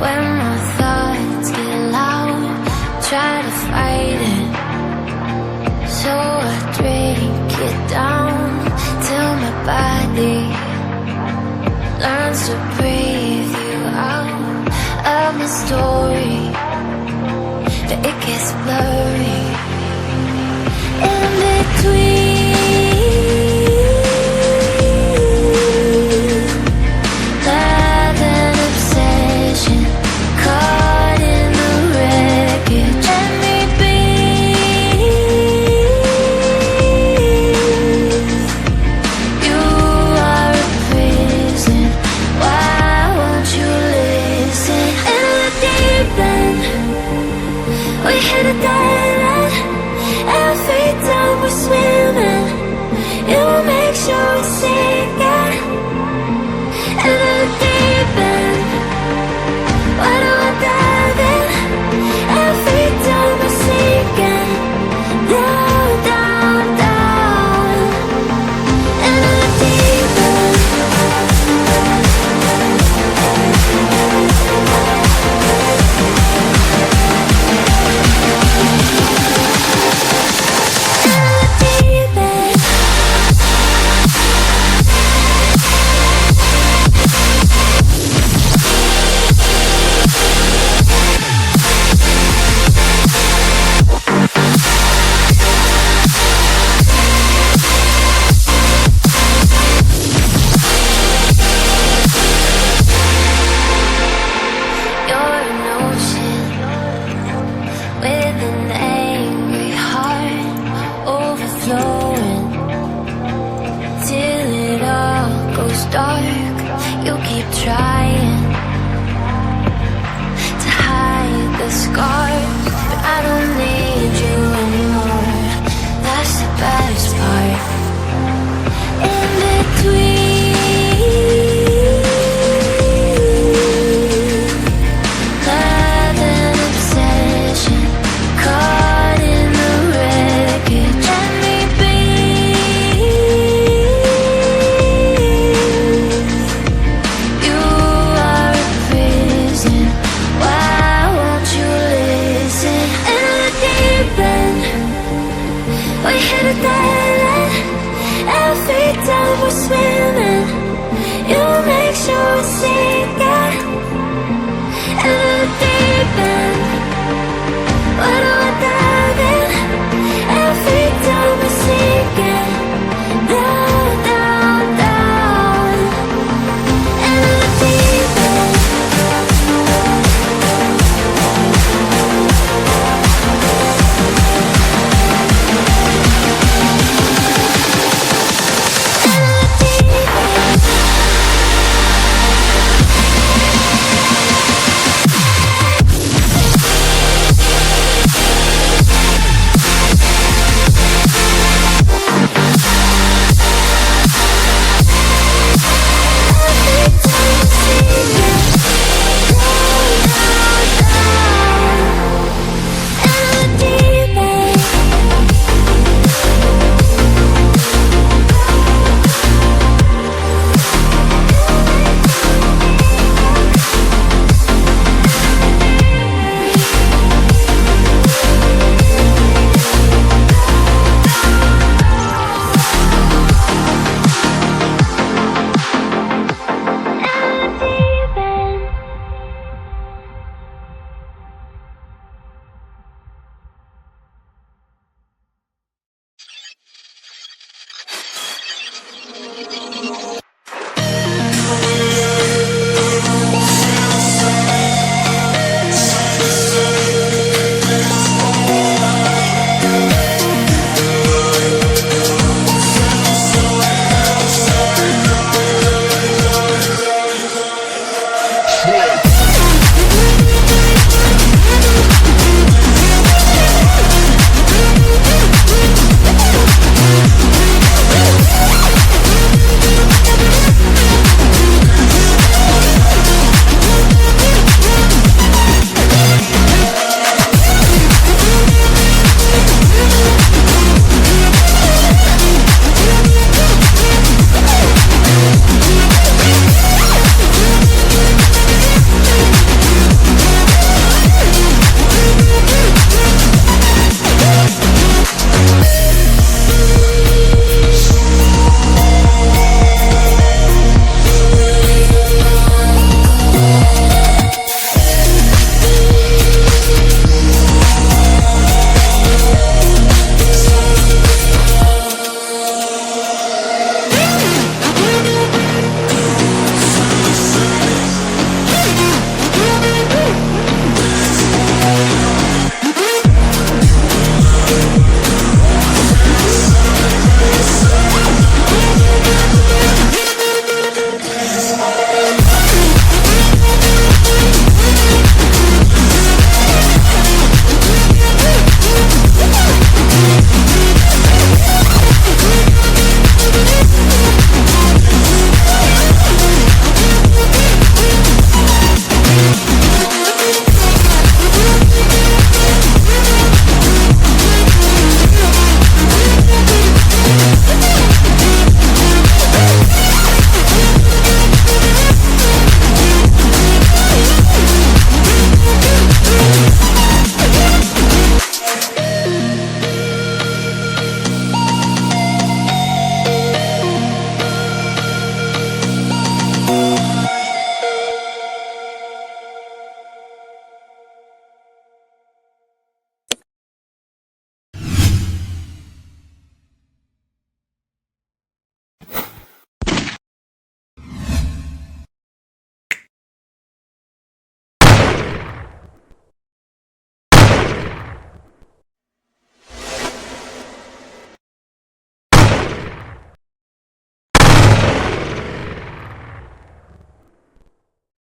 When my thoughts get loud, try to fight it. So I drink it down till my body learns to breathe you out of my story. But it gets blurry in between. We hit a dead end, and feet down, we're swimming. It will make sure we sink it into the deep end. Why do I dive in? And feet down, we're sinking down, down, down into the deep end. Till it all goes dark, you keep trying to hide the scars.